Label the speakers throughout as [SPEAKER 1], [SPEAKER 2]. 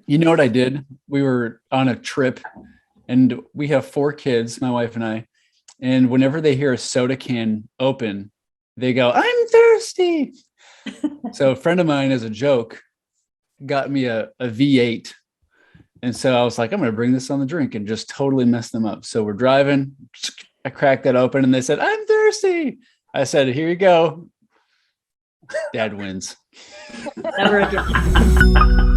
[SPEAKER 1] You know what I did? We were on a trip and we have 4 kids, my wife and I. And whenever they hear a soda can open, they go, "I'm thirsty." So a friend of mine, as a joke, got me a V8. And so I was like, I'm going to bring this on the drink and just totally mess them up. So we're driving. I cracked that open and they said, "I'm thirsty." I said, "Here you go." Dad wins.
[SPEAKER 2] Never again.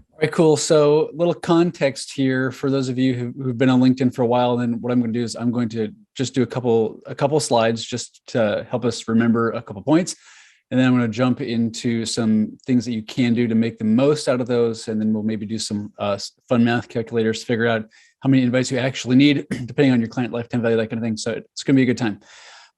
[SPEAKER 1] All right, cool. So, a little context here for those of you who've been on LinkedIn for a while. Then, what I'm going to do is I'm going to just do a couple slides just to help us remember a couple points, and then I'm going to jump into some things that you can do to make the most out of those, and then we'll maybe do some fun math calculators to figure out how many invites you actually need, depending on your client lifetime value, that kind of thing. So, it's going to be a good time.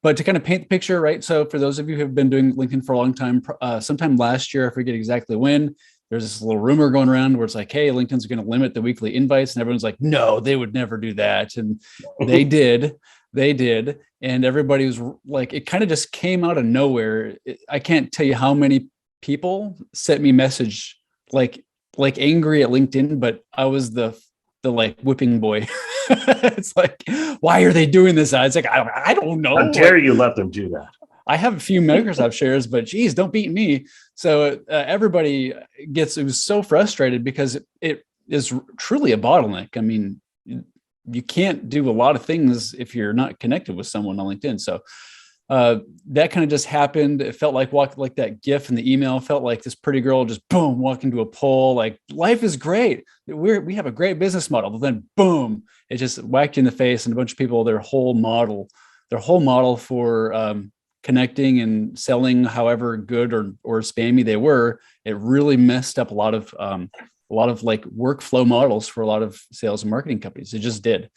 [SPEAKER 1] But to kind of paint the picture, right? So, for those of you who have been doing LinkedIn for a long time, sometime last year, I forget exactly when, there's this little rumor going around where it's like, hey, LinkedIn's going to limit the weekly invites. And everyone's like, no, they would never do that. And they did. And everybody was like, it kind of just came out of nowhere. I can't tell you how many people sent me message like angry at LinkedIn, but I was the like whipping boy. It's like, why are they doing this? It's like, I don't know.
[SPEAKER 3] How dare you let them do that?
[SPEAKER 1] I have a few Microsoft shares, but geez, don't beat me. So everybody it was so frustrated because it is truly a bottleneck. I mean, you can't do a lot of things if you're not connected with someone on LinkedIn. So that kind of just happened. It felt like like that GIF in the email felt like this pretty girl just boom, walk into a pole. Like, life is great. We have a great business model. But then boom, it just whacked you in the face, and a bunch of people, their whole model for connecting and selling, however good or spammy they were, it really messed up a lot of like workflow models for a lot of sales and marketing companies. It just did.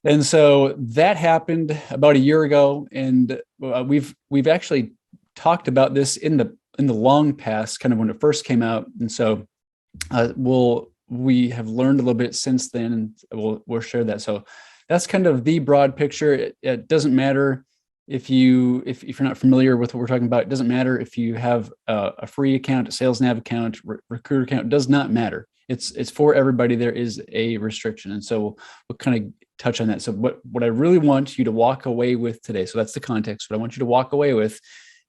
[SPEAKER 1] And so that happened about a year ago, and we've actually talked about this in the long past, kind of when it first came out. And so we have learned a little bit since then, and we'll share that. So that's kind of the broad picture. It doesn't matter if you're not familiar with what we're talking about. It doesn't matter if you have a free account, a sales nav account, recruiter account. It does not matter. It's for everybody. There is a restriction, and so we'll kind of touch on that. So what I really want you to walk away with today, so that's the context. What I want you to walk away with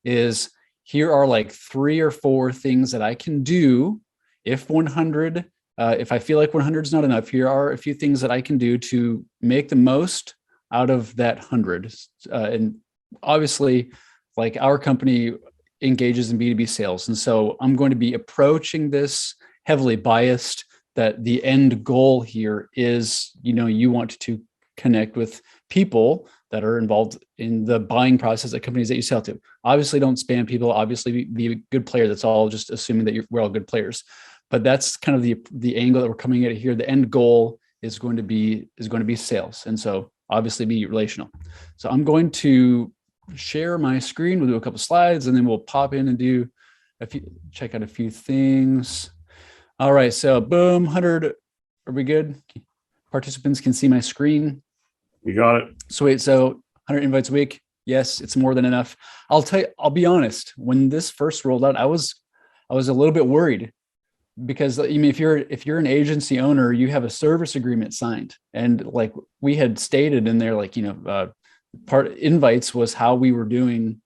[SPEAKER 1] is, here are like 3 or 4 things that I can do if 100. If I feel like 100 is not enough, here are a few things that I can do to make the most out of that 100. And obviously, like, our company engages in B2B sales. And so I'm going to be approaching this heavily biased that the end goal here is, you want to connect with people that are involved in the buying process at companies that you sell to. Obviously, don't spam people. Obviously, be a good player. That's all just assuming that we're all good players. But that's kind of the angle that we're coming at here. The end goal is going to be sales. And so obviously be relational. So I'm going to share my screen. We'll do a couple slides, and then we'll pop in and do check out a few things. All right. So boom, 100. Are we good? Participants can see my screen.
[SPEAKER 3] You got it.
[SPEAKER 1] Sweet. So 100 invites a week. Yes, it's more than enough. I'll be honest. When this first rolled out, I was a little bit worried, because I mean, if you're an agency owner, you have a service agreement signed, and like we had stated in there, like, part invites was how we were doing.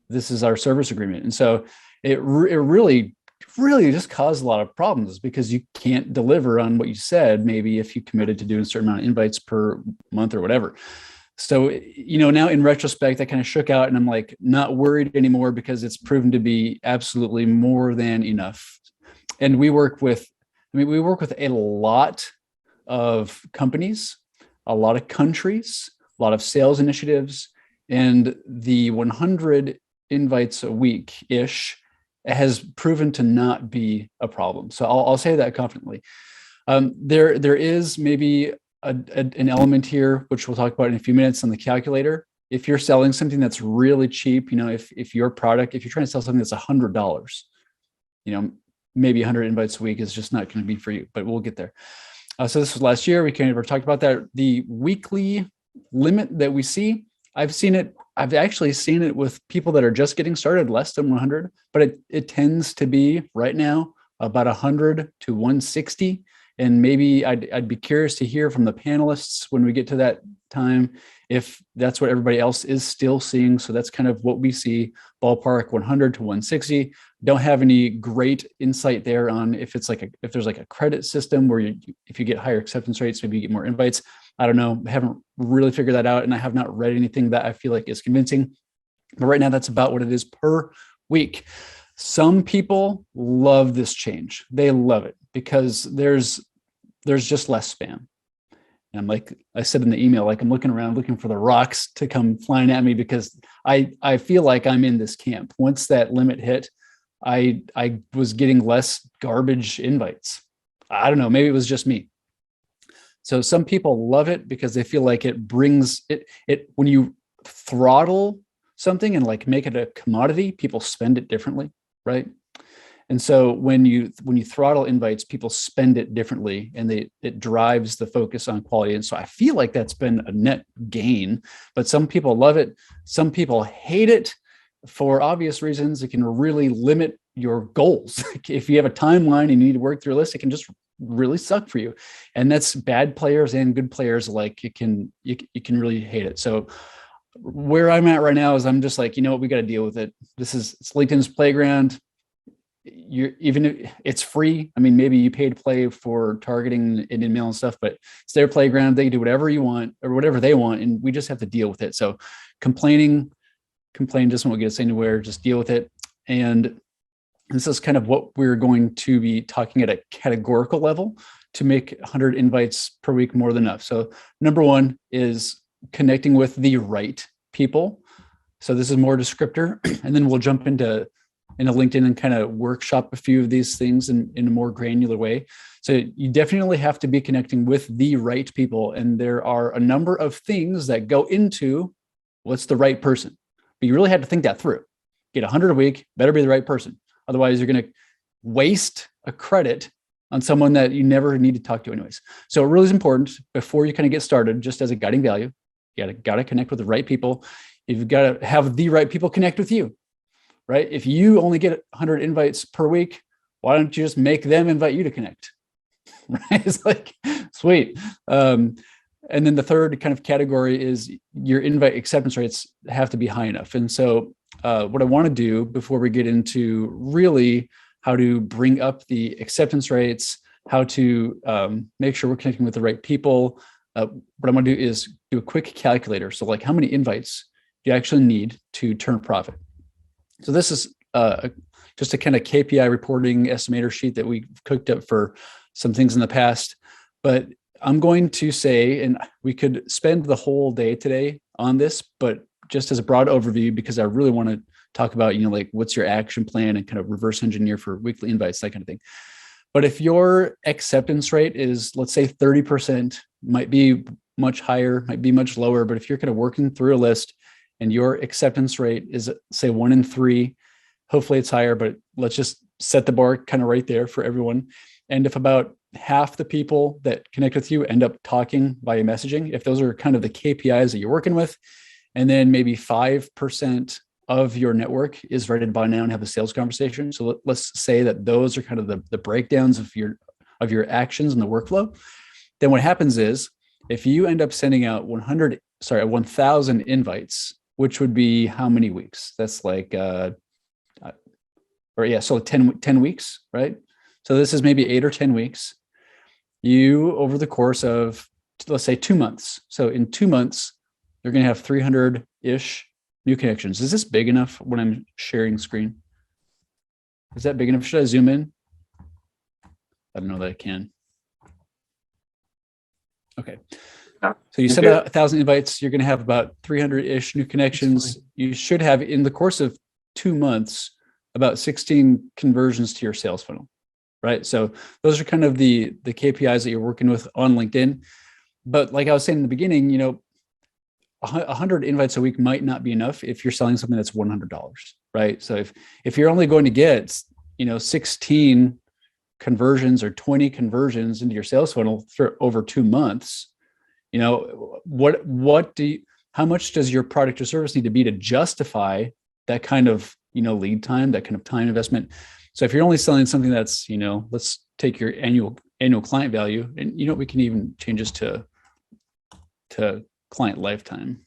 [SPEAKER 1] This is our service agreement. And so it really just caused a lot of problems, because you can't deliver on what you said, maybe if you committed to doing a certain amount of invites per month or whatever. So, now in retrospect, I kind of shook out, and I'm like, not worried anymore, because it's proven to be absolutely more than enough. And we work with a lot of companies, a lot of countries, a lot of sales initiatives, and the 100 invites a week-ish has proven to not be a problem. So I'll say that confidently. There is maybe an element here, which we'll talk about in a few minutes, on the calculator. If you're selling something that's really cheap, if you're trying to sell something that's $100, maybe 100 invites a week is just not going to be for you, but we'll get there. So this was last year. We kind of talked about that. The weekly limit that we see I've seen it. I've actually seen it with people that are just getting started, less than 100, but it tends to be right now about 100 to 160. And maybe I'd be curious to hear from the panelists when we get to that time, if that's what everybody else is still seeing. So that's kind of what we see, ballpark 100 to 160. Don't have any great insight there on if it's like if there's like a credit system where if you get higher acceptance rates, maybe you get more invites. I don't know. I haven't really figured that out, and I have not read anything that I feel like is convincing. But right now, that's about what it is per week. Some people love this change. They love it because there's just less spam. And I'm like I said in the email, like I'm looking around looking for the rocks to come flying at me because I feel like I'm in this camp. Once that limit hit, I was getting less garbage invites. I don't know. Maybe it was just me. So some people love it because they feel like it brings it when you throttle something and like make it a commodity, people spend it differently, right? And so when you throttle invites, people spend it differently, and it drives the focus on quality. And so I feel like that's been a net gain, but some people love it. Some people hate it for obvious reasons. It can really limit your goals. If you have a timeline and you need to work through a list, it can just really suck for you. And that's bad players and good players alike. You can really hate it. So where I'm at right now is I'm just like, you know what, we got to deal with it. It's LinkedIn's playground. Even if it's free. I mean, maybe you pay to play for targeting and email and stuff, but it's their playground. They can do whatever you want or whatever they want. And we just have to deal with it. So complain just won't get us anywhere. Just deal with it. And this is kind of what we're going to be talking at a categorical level to make 100 invites per week more than enough. So number one is connecting with the right people. So this is more descriptor, and then we'll jump into LinkedIn and kind of workshop a few of these things in a more granular way. So you definitely have to be connecting with the right people. And there are a number of things that go into what's the right person. But you really have to think that through. Get 100 a week, better be the right person. Otherwise, you're going to waste a credit on someone that you never need to talk to anyways. So it really is important before you kind of get started, just as a guiding value, you got to connect with the right people. You've got to have the right people connect with you, right? If you only get 100 invites per week, why don't you just make them invite you to connect? Right? It's like, sweet. And then the third kind of category is your invite acceptance rates have to be high enough. And so what I want to do before we get into really how to bring up the acceptance rates, how to make sure we're connecting with the right people, what I'm going to do is do a quick calculator. So like how many invites do you actually need to turn a profit? So this is just a kind of KPI reporting estimator sheet that we cooked up for some things in the past. But I'm going to say, and we could spend the whole day today on this, but just as a broad overview, because I really want to talk about, like what's your action plan and kind of reverse engineer for weekly invites, that kind of thing. But if your acceptance rate is, let's say 30%, might be much higher, might be much lower, but if you're kind of working through a list and your acceptance rate is say 1 in 3, hopefully it's higher, but let's just set the bar kind of right there for everyone. And if about half the people that connect with you end up talking via messaging, if those are kind of the KPIs that you're working with, and then maybe 5% of your network is ready to buy now and have a sales conversation. So let's say that those are kind of the breakdowns of your actions and the workflow. Then what happens is if you end up sending out 1,000 invites, which would be how many weeks? That's like, so 10 weeks, right? So this is maybe 8 or 10 weeks. You, over the course of, let's say 2 months. So in 2 months, you're going to have 300-ish new connections. Is this big enough when I'm sharing screen? Is that big enough? Should I zoom in? I don't know that I can. Okay. So you send out 1,000 invites, you're going to have about 300-ish new connections. You should have, in the course of 2 months, about 16 conversions to your sales funnel, right? So those are kind of the KPIs that you're working with on LinkedIn. But like I was saying in the beginning, 100 invites a week might not be enough if you're selling something that's $100, right? So if you're only going to get, 16 conversions or 20 conversions into your sales funnel for over 2 months, how how much does your product or service need to be to justify that kind of, lead time, that kind of time investment? So if you're only selling something that's, let's take your annual client value, and we can even change this to client lifetime.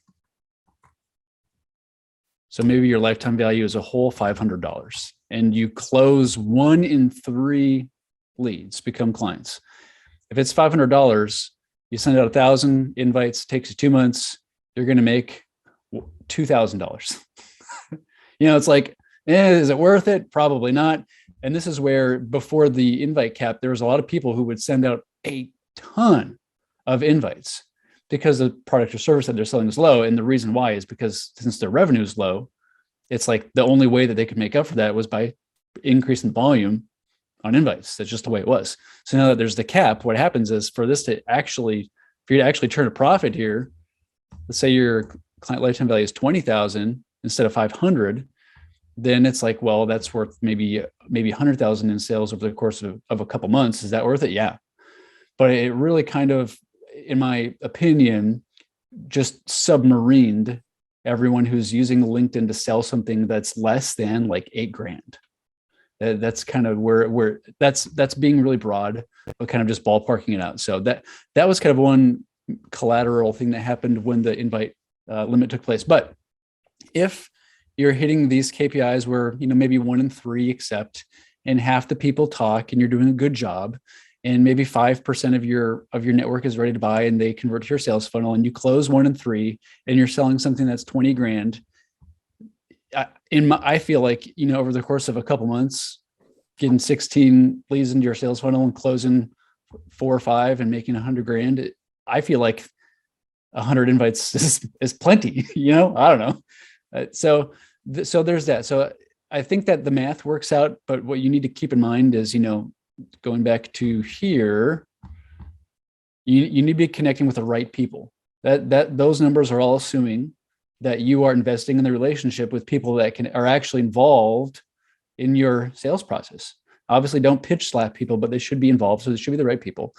[SPEAKER 1] So maybe your lifetime value is a whole $500, and you close 1 in 3 leads become clients. If it's $500, you send out 1,000 invites, takes you 2 months, you're going to make $2,000. It's like, is it worth it? Probably not. And this is where, before the invite cap, there was a lot of people who would send out a ton of invites because the product or service that they're selling is low. And the reason why is because since their revenue is low, it's like the only way that they could make up for that was by increasing volume on invites. That's just the way it was. So now that there's the cap, what happens is for you to actually turn a profit here, let's say your client lifetime value is 20,000 instead of 500, then it's like, well, that's worth maybe 100,000 in sales over the course of a couple months. Is that worth it? Yeah. But it really kind of, in my opinion, just submarined everyone who's using LinkedIn to sell something that's less than like $8,000. That's kind of where that's being really broad, but kind of just ballparking it out. So that was kind of one collateral thing that happened when the invite limit took place. But if you're hitting these KPIs where, maybe 1 in 3 accept, and half the people talk, and you're doing a good job, and maybe 5% of your network is ready to buy, and they convert to your sales funnel, and you close 1 in 3, and you're selling something that's $20,000. I feel like, over the course of a couple months, getting 16 leads into your sales funnel and closing 4 or 5 and making $100,000, I feel like 100 invites is plenty. I don't know. So there's that. So I think that the math works out, but what you need to keep in mind is, going back to here, you need to be connecting with the right people. That those numbers are all assuming that you are investing in the relationship with people that are actually involved in your sales process. Obviously, don't pitch slap people, but they should be involved. So they should be the right people.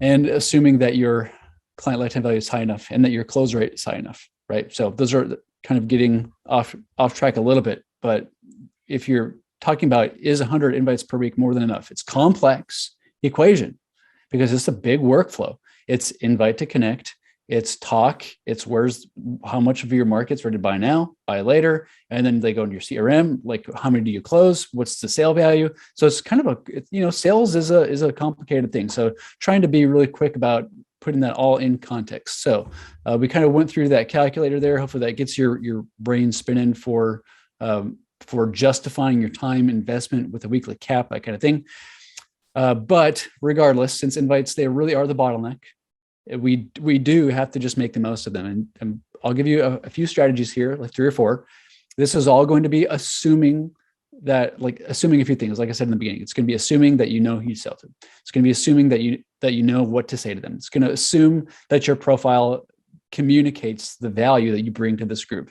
[SPEAKER 1] And assuming that your client lifetime value is high enough and that your close rate is high enough, right? So those are kind of getting off track a little bit. But if you're talking about, is 100 invites per week more than enough? It's complex equation because it's a big workflow. It's invite to connect. It's talk. It's how much of your market's ready to buy now, buy later. And then they go into your CRM, like how many do you close? What's the sale value? So it's kind of sales is a complicated thing. So trying to be really quick about putting that all in context. So we kind of went through that calculator there. Hopefully that gets your brain spinning for justifying your time investment with a weekly cap, that kind of thing. But regardless, since invites, they really are the bottleneck. We do have to just make the most of them. And I'll give you a few strategies here, like 3 or 4. This is all going to be assuming a few things. Like I said in the beginning, it's going to be assuming that you know who you sell to. It's going to be assuming that you know what to say to them. It's going to assume that your profile communicates the value that you bring to this group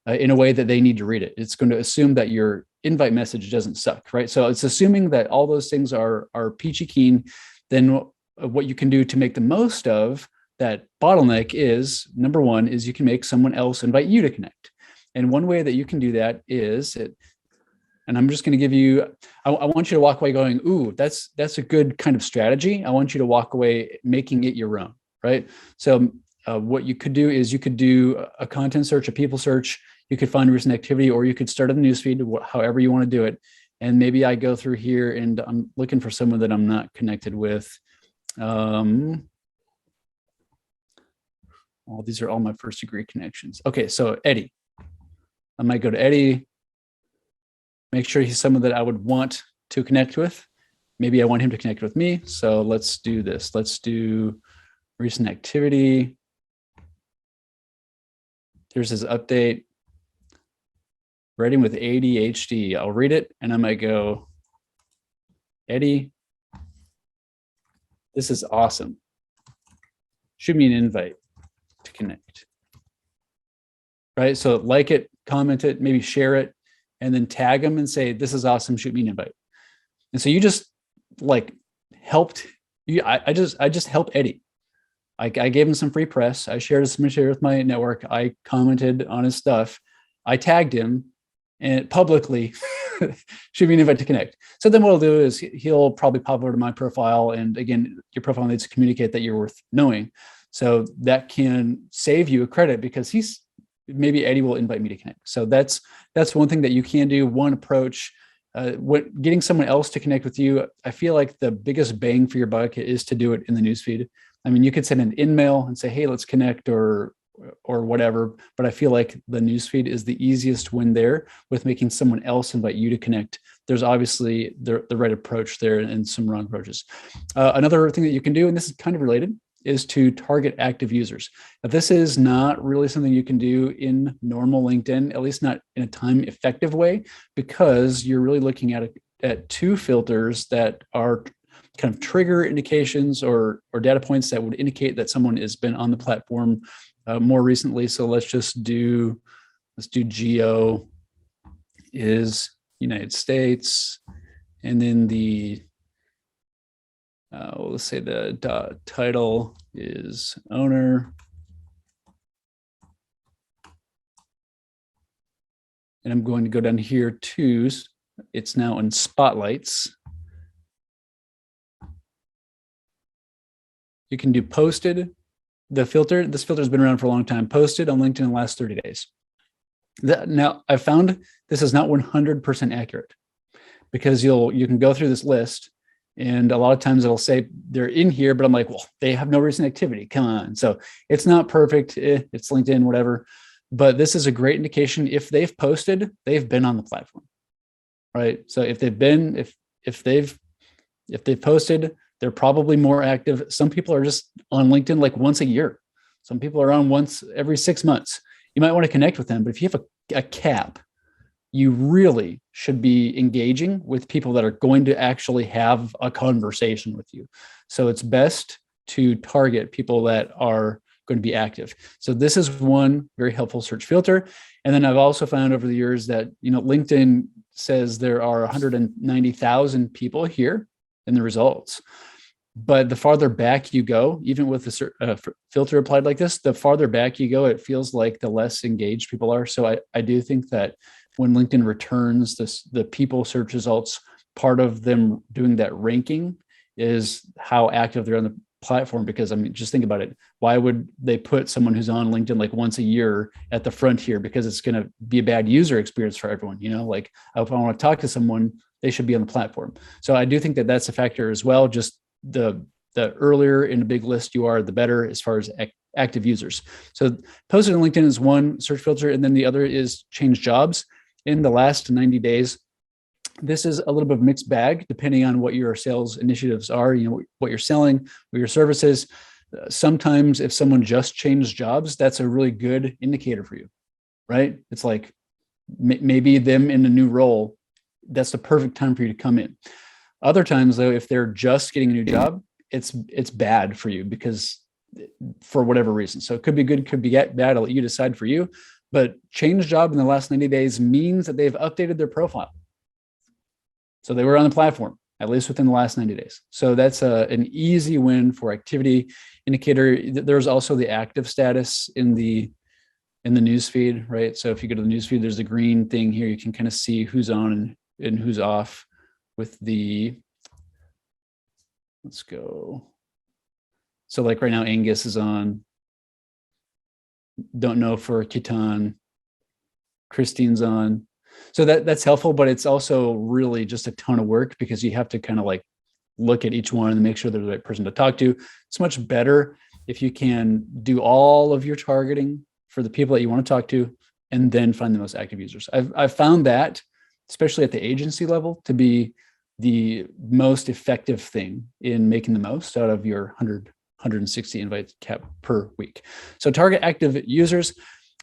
[SPEAKER 1] in a way that they need to read it. It's going to assume that your invite message doesn't suck, right? So it's assuming that all those things are peachy keen. Then what you can do to make the most of that bottleneck is, number 1, is you can make someone else invite you to connect. And one way that you can do that is and I'm just going to give you, I want you to walk away going, ooh, that's a good kind of strategy. I want you to walk away making it your own, right? So what you could do is you could do a content search, a people search. You could find recent activity, or you could start a newsfeed, however you want to do it. And maybe I go through here and I'm looking for someone that I'm not connected with. These are all my first degree connections. Okay, so Eddie. I might go to Eddie, make sure he's someone that I would want to connect with. Maybe I want him to connect with me. So let's do this. Let's do recent activity. Here's his update. Writing with ADHD. I'll read it and I might go, Eddie, this is awesome. Shoot me an invite to connect. Right? So like it, comment it, maybe share it, and then tag them and say, this is awesome, shoot me an invite. And so you just helped you. I just helped Eddie. I gave him some free press. I shared some material with my network. I commented on his stuff. I tagged him and publicly shoot me an invite to connect. So then what he'll do is he'll probably pop over to my profile. And again, your profile needs to communicate that you're worth knowing. So that can save you a credit because maybe Eddie will invite me to connect. So that's one thing that you can do. One approach. Getting someone else to connect with you, I feel like the biggest bang for your buck is to do it in the newsfeed. I mean, you could send an in-mail and say, hey, let's connect or whatever, but I feel like the newsfeed is the easiest win there with making someone else invite you to connect. There's obviously the right approach there and some wrong approaches. Another thing that you can do, and this is kind of related, is to target active users. Now, this is not really something you can do in normal LinkedIn, at least not in a time effective way, because you're really looking at two filters that are kind of trigger indications or data points that would indicate that someone has been on the platform more recently. So let's do geo is United States, and then let's say the title is owner, and I'm going to go down here to, it's now in spotlights. You can do posted. This filter has been around for a long time. Posted on LinkedIn in the last 30 days. Now, I found this is not 100% accurate because you can go through this list and a lot of times it'll say they're in here, but I'm like, well, they have no recent activity. Come on. So it's not perfect. It's LinkedIn, whatever. But this is a great indication. If they've posted, they've been on the platform, right? So if they've posted, they're probably more active. Some people are just on LinkedIn like once a year. Some people are on once every 6 months. You might want to connect with them, but if you have a cap, you really should be engaging with people that are going to actually have a conversation with you. So it's best to target people that are going to be active. So this is one very helpful search filter. And then I've also found over the years that, LinkedIn says there are 190,000 people here in the results. But the farther back you go, even with the filter applied like this, the farther back you go, it feels like the less engaged people are. So I do think that when LinkedIn returns the people search results, part of them doing that ranking is how active they're on the platform. Because I mean, just think about it. Why would they put someone who's on LinkedIn like once a year at the front here? Because it's going to be a bad user experience for everyone. Like if I want to talk to someone, they should be on the platform. So I do think that that's a factor as well. Just the earlier in a big list you are, the better as far as active users. So posted on LinkedIn is one search filter, and then the other is change jobs in the last 90 days. This is a little bit of a mixed bag depending on what your sales initiatives are, what you're selling, what your service is. Sometimes if someone just changed jobs, that's a really good indicator for you, right? It's like maybe them in a new role, that's the perfect time for you to come in. Other times though, if they're just getting a new job, it's bad for you because for whatever reason. So it could be good, could be bad. I'll let you decide for you. But change job in the last 90 days means that they've updated their profile. So they were on the platform, at least within the last 90 days. So that's an easy win for activity indicator. There's also the active status in the news feed, right? So if you go to the news feed, there's a green thing here. You can kind of see who's on and who's off with let's go. So like right now, Angus is on. Don't know for Kitan. Christine's on. So that's helpful, but it's also really just a ton of work because you have to kind of like look at each one and make sure they're the right person to talk to. It's much better if you can do all of your targeting for the people that you want to talk to and then find the most active users. I've found that, especially at the agency level, to be the most effective thing in making the most out of your 160 invites cap per week. So target active users.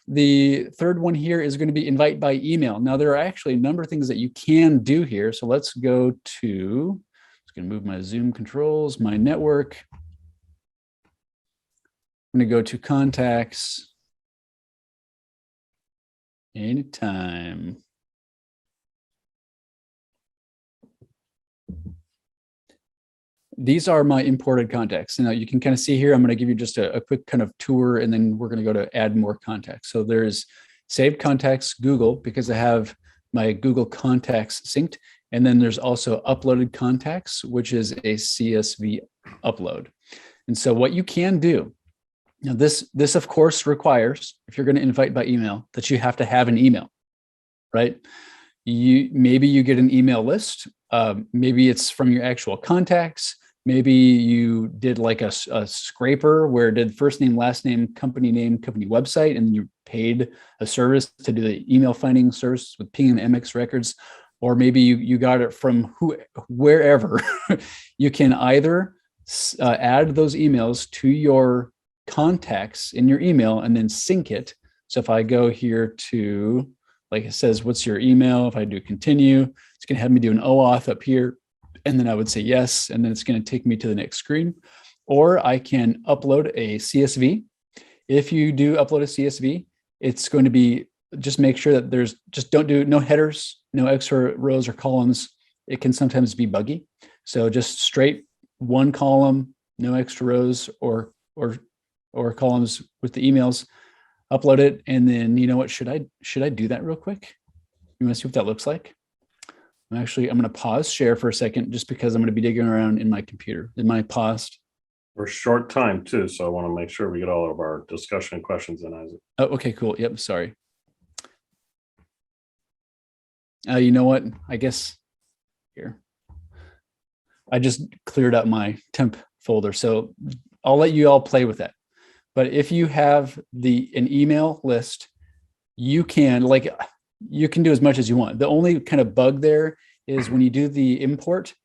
[SPEAKER 1] The third one here is going to be invite by email. Now, there are actually a number of things that you can do here. So let's go to, I'm just going to move my Zoom controls, my network. I'm going to go to contacts. Anytime. these are my imported contacts. Now you can kind of see here, I'm going to give you just a quick kind of tour, and then we're going to go to add more contacts. So there's saved contacts, Google, because I have my Google contacts synced. And then there's also uploaded contacts, which is a CSV upload. And so what you can do, now this of course requires, if you're going to invite by email, that you have to have an email, right? Maybe you get an email list. Maybe it's from your actual contacts. Maybe you did like a scraper where it did first name, name, company website, and you paid a service to do the email finding service with Ping and MX records. Or maybe you got it from wherever. You can either add those emails to your contacts in your email and then sync it. So if I go here to, like it says, what's your email? If I do continue, it's going to have me do an OAuth up here. And then I would say yes. And then it's going to take me to the next screen. Or I can upload a CSV. If you do upload a CSV, it's going to be, just make sure that don't do no headers, no extra rows or columns. It can sometimes be buggy. So just straight one column, no extra rows or columns with the emails, upload it. And then, you know what, should I do that real quick? You want to see what that looks like? I'm going to pause share for a second, just because I'm going to be digging around in my computer. Am I paused?
[SPEAKER 3] We're short time too, so I want to make sure we get all of our discussion questions in, Isaac.
[SPEAKER 1] Oh, okay, cool. Yep. Sorry. You know what? I guess here, I just cleared up my temp folder. So I'll let you all play with that. But if you have an email list, you can do as much as you want. The only kind of bug there is when you do the import,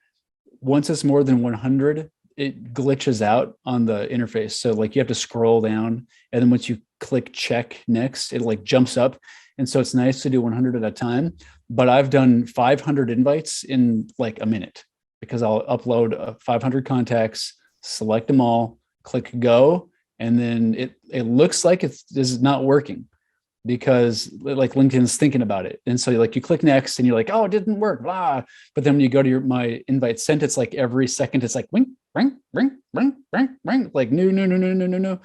[SPEAKER 1] once it's more than 100, it glitches out on the interface. So like you have to scroll down, and then once you click check next, it like jumps up. And so it's nice to do 100 at a time, but I've done 500 invites in like a minute, because I'll upload 500 contacts, select them all, click go, and then it looks like this is not working, because like LinkedIn's thinking about it. And so like you click next and you're like, oh, it didn't work, blah. But then when you go to my invite sent, it's like every second, it's like ring, ring, ring, ring, ring, ring, like no.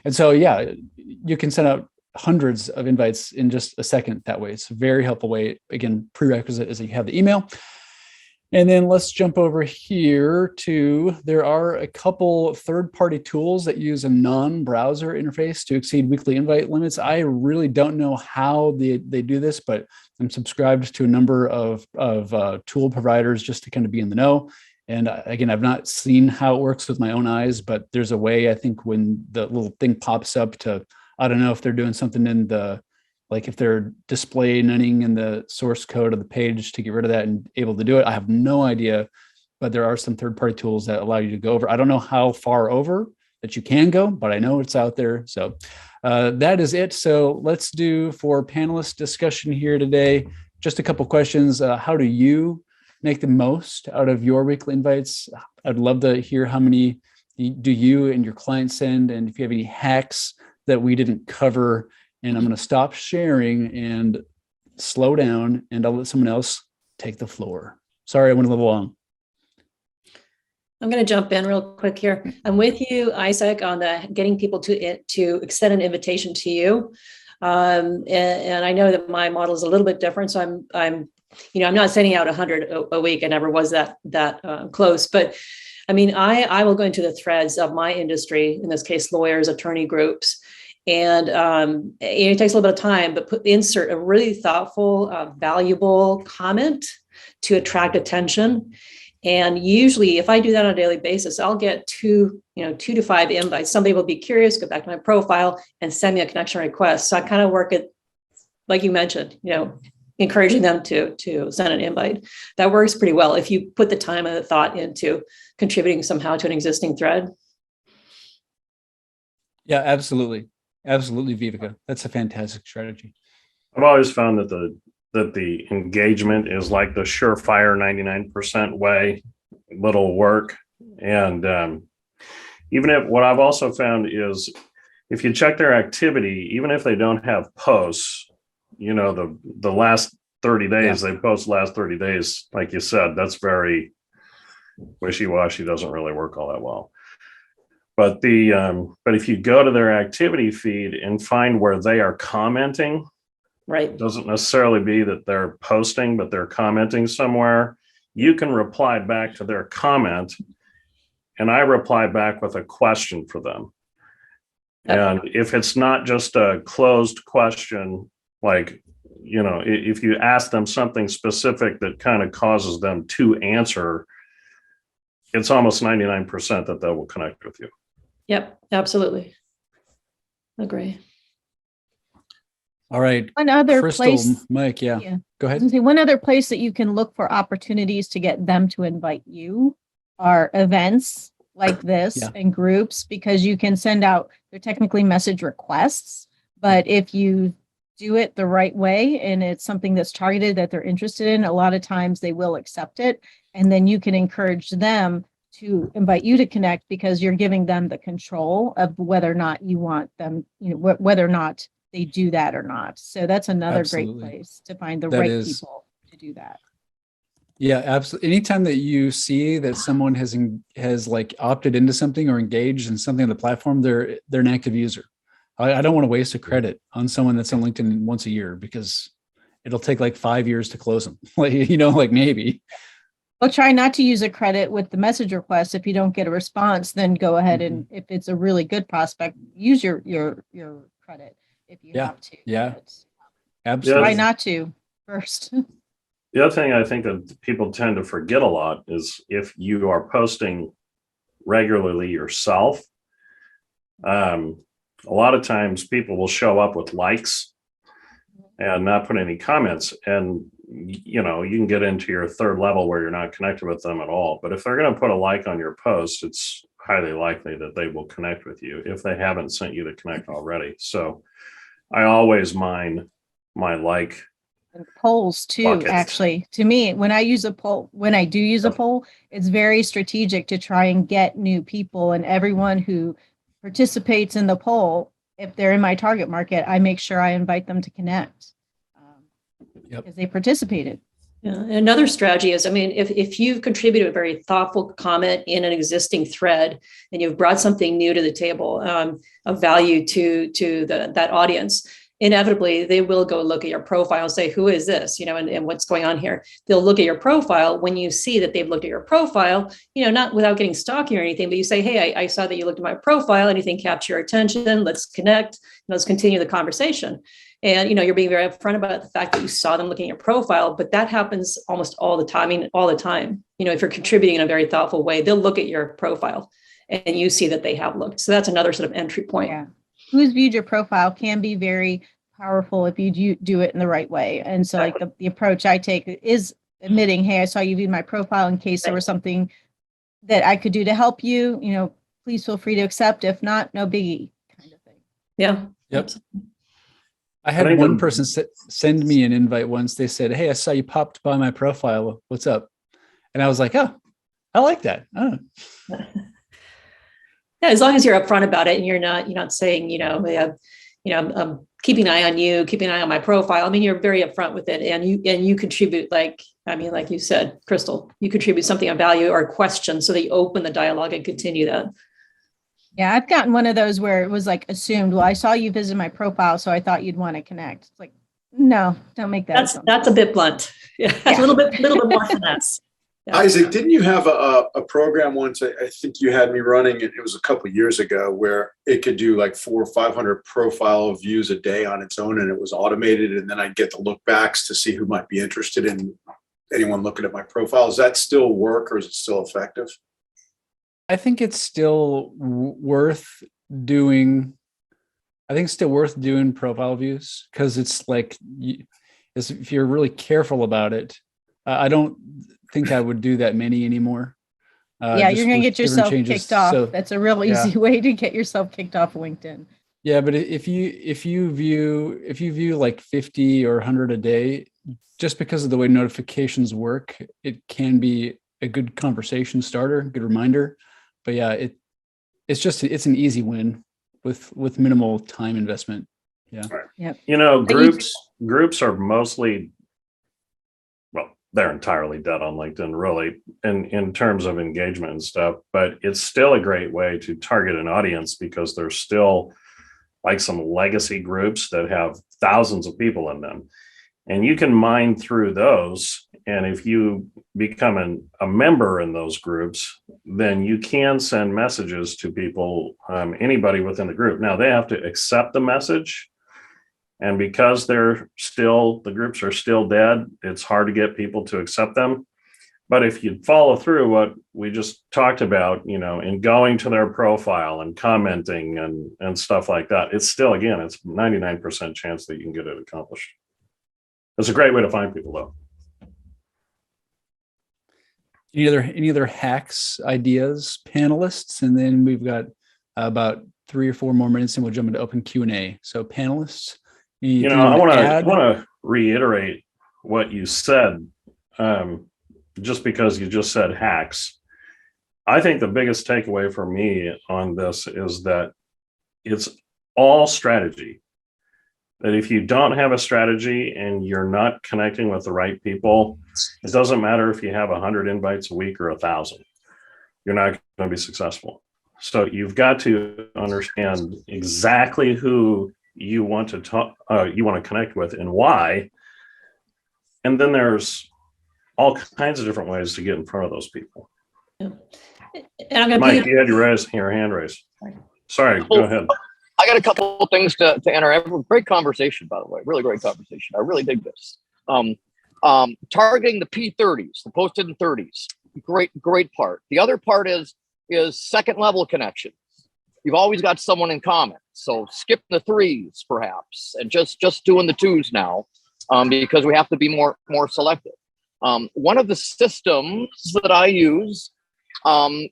[SPEAKER 1] And so, yeah, you can send out hundreds of invites in just a second that way. It's a very helpful way. Again, prerequisite is that you have the email. And then let's jump over here to, there are a couple third-party tools that use a non-browser interface to exceed weekly invite limits. I really don't know how they do this, but I'm subscribed to a number of tool providers just to kind of be in the know. And again, I've not seen how it works with my own eyes, but there's a way, I think, when the little thing pops up to, I don't know if they're doing something in like if they're display nunning in the source code of the page to get rid of that and able to do it. I have no idea, but there are some third-party tools that allow you to go over. I don't know how far over that you can go, but I know it's out there. So that is it. So let's do, for panelist discussion here today, just a couple questions. How do you make the most out of your weekly invites? I'd love to hear how many do you and your clients send, and if you have any hacks that we didn't cover. And I'm going to stop sharing and slow down, and I'll let someone else take the floor. Sorry, I went a little long.
[SPEAKER 2] I'm going to jump in real quick here. I'm with you, Isaac, on the getting people to extend an invitation to you. And I know that my model is a little bit different. So I'm not sending out 100 a week. I never was that close. But I mean, I will go into the threads of my industry, in this case, lawyers, attorney groups. And it takes a little bit of time, but insert a really thoughtful, valuable comment to attract attention. And usually, if I do that on a daily basis, I'll get 2 to 5 invites. Somebody will be curious, go back to my profile and send me a connection request. So I kind of work it, like you mentioned, encouraging them to send an invite. That works pretty well if you put the time and the thought into contributing somehow to an existing thread.
[SPEAKER 1] Yeah, absolutely. Absolutely, Vivica. That's a fantastic strategy.
[SPEAKER 3] I've always found that the engagement is like the surefire 99% way. Little work. And what I've also found is, if you check their activity, even if they don't have posts, the last 30 days, they post last 30 days, like you said, that's very, wishy-washy doesn't really work all that well. But but if you go to their activity feed and find where they are commenting,
[SPEAKER 2] Right.
[SPEAKER 3] it doesn't necessarily be that they're posting, but they're commenting somewhere. You can reply back to their comment, and I reply back with a question for them. And if it's not just a closed question, like, if you ask them something specific that kind of causes them to answer, it's almost 99% that they will connect with you.
[SPEAKER 2] Yep, absolutely. Agree.
[SPEAKER 1] All right.
[SPEAKER 4] One other
[SPEAKER 1] Crystal,
[SPEAKER 4] place,
[SPEAKER 1] Mike, yeah.
[SPEAKER 4] yeah.
[SPEAKER 1] Go
[SPEAKER 4] I was
[SPEAKER 1] ahead.
[SPEAKER 4] gonna say, one other place that you can look for opportunities to get them to invite you are events like this
[SPEAKER 1] Yeah.
[SPEAKER 4] and groups, because you can send out, they're technically message requests, but if you do it the right way and it's something that's targeted that they're interested in, a lot of times they will accept it. And then you can encourage them to invite you to connect, because you're giving them the control of whether or not you want them, whether or not they do that or not. So that's another
[SPEAKER 1] Absolutely.
[SPEAKER 4] great place to find the
[SPEAKER 1] That
[SPEAKER 4] right
[SPEAKER 1] is.
[SPEAKER 4] people to do that.
[SPEAKER 1] Yeah, absolutely. Anytime that you see that someone has like opted into something or engaged in something on the platform, they're an active user. I don't want to waste a credit on someone that's on LinkedIn once a year, because it'll take like 5 years to close them. Like maybe.
[SPEAKER 4] Well, try not to use a credit with the message request. If you don't get a response, then go ahead and if it's a really good prospect, use your credit if you
[SPEAKER 1] Yeah,
[SPEAKER 4] have to.
[SPEAKER 1] yeah.
[SPEAKER 4] But
[SPEAKER 1] Absolutely.
[SPEAKER 4] try not to first.
[SPEAKER 3] The other thing I think that people tend to forget a lot is if you are posting regularly yourself, a lot of times people will show up with likes and not put any comments. And, you can get into your third level where you're not connected with them at all. But if they're going to put a like on your post, it's highly likely that they will connect with you if they haven't sent you the connect already. So I always mind my like.
[SPEAKER 4] And polls too,
[SPEAKER 3] Buckets.
[SPEAKER 4] actually, to me, when I do use a poll, it's very strategic to try and get new people, and everyone who participates in the poll, if they're in my target market, I make sure I invite them to connect. Because they participated.
[SPEAKER 2] Yeah. And another strategy is, if you've contributed a very thoughtful comment in an existing thread and you've brought something new to the table of value to that audience, inevitably they will go look at your profile and say, who is this, and what's going on here? They'll look at your profile. When you see that they've looked at your profile, not without getting stalky or anything, but you say, hey, I saw that you looked at my profile. Anything capture your attention? Let's connect. Let's continue the conversation. And, you're being very upfront about the fact that you saw them looking at your profile, but that happens almost all the time. All the time, if you're contributing in a very thoughtful way, they'll look at your profile and you see that they have looked. So that's another sort of entry point.
[SPEAKER 4] Yeah. Who's viewed your profile can be very powerful if you do it in the right way. And so like the approach I take is admitting, hey, I saw you viewed my profile in case there was something that I could do to help you, please feel free to accept. If not, no biggie kind of thing.
[SPEAKER 2] Yeah.
[SPEAKER 1] Yep. I had one person send me an invite once. They said, hey, I saw you popped by my profile. What's up? And I was like, oh, I like that. Oh.
[SPEAKER 2] Yeah, as long as you're upfront about it and you're not saying, I'm keeping an eye on you, keeping an eye on my profile. You're very upfront with it, and you contribute, like you said, Crystal, you contribute something of value or a question so that you open the dialogue and continue that.
[SPEAKER 4] Yeah, I've gotten one of those where it was like assumed, well, I saw you visit my profile, so I thought you'd want to connect. It's like, no, don't make that.
[SPEAKER 2] That's a bit blunt. Yeah. A little bit more finesse. Yeah.
[SPEAKER 5] Isaac, didn't you have a program once? I think you had me running it. It was a couple of years ago where it could do like 400 or 500 profile views a day on its own, and it was automated. And then I'd get the look backs to see who might be interested in anyone looking at my profile. Does that still work, or is it still effective?
[SPEAKER 1] I think it's still worth doing. I think it's still worth doing profile views, because it's like, if you're really careful about it, I don't think I would do that many anymore.
[SPEAKER 4] Yeah, you're going to get yourself kicked off. So, that's a real easy way to get yourself kicked off LinkedIn.
[SPEAKER 1] Yeah, but if you view like 50 or 100 a day, just because of the way notifications work, it can be a good conversation starter, good reminder. But yeah, it's an easy win with minimal time investment. Yeah.
[SPEAKER 4] Yep.
[SPEAKER 3] Groups are mostly, well, they're entirely dead on LinkedIn, really, in terms of engagement and stuff. But it's still a great way to target an audience because there's still like some legacy groups that have thousands of people in them. And you can mine through those. And if you become a member in those groups, then you can send messages to people, anybody within the group. Now they have to accept the message. And because the groups are still dead, it's hard to get people to accept them. But if you follow through what we just talked about, in going to their profile and commenting and stuff like that, it's still, again, it's 99% chance that you can get it accomplished. It's a great way to find people, though.
[SPEAKER 1] Any other hacks, ideas, panelists? And then we've got about 3 or 4 more minutes and we'll jump into open Q&A. So panelists,
[SPEAKER 3] I want to reiterate what you said, just because you just said hacks. I think the biggest takeaway for me on this is that it's all strategy. That if you don't have a strategy and you're not connecting with the right people, it doesn't matter if you have 100 invites a week or 1,000. You're not going to be successful. So you've got to understand exactly who you want to talk, you want to connect with, and why. And then there's all kinds of different ways to get in front of those people.
[SPEAKER 2] Yeah. And I'm going
[SPEAKER 3] Mike, you had your hand raised. Sorry, go ahead.
[SPEAKER 6] I got a couple of things to enter. Great conversation, by the way. Really great conversation. I really dig this. Targeting the P30s, the posted in 30s. Great part. The other part is second level connections. You've always got someone in common. So skip the 3s perhaps, and just doing the 2s now, because we have to be more selective. One of the systems that I use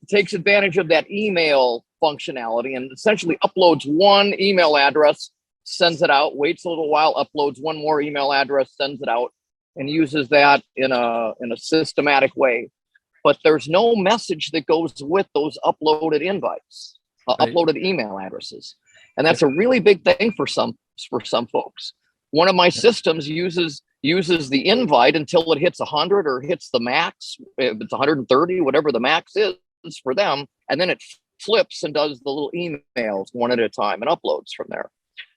[SPEAKER 6] takes advantage of that email functionality and essentially uploads one email address, sends it out, waits a little while, uploads one more email address, sends it out, and uses that in a systematic way. But there's no message that goes with those uploaded invites, uploaded email addresses. And that's a really big thing for some folks. One of my systems uses the invite until it hits 100 or hits the max. If it's 130, whatever the max is for them, and then it flips and does the little emails one at a time and uploads from there.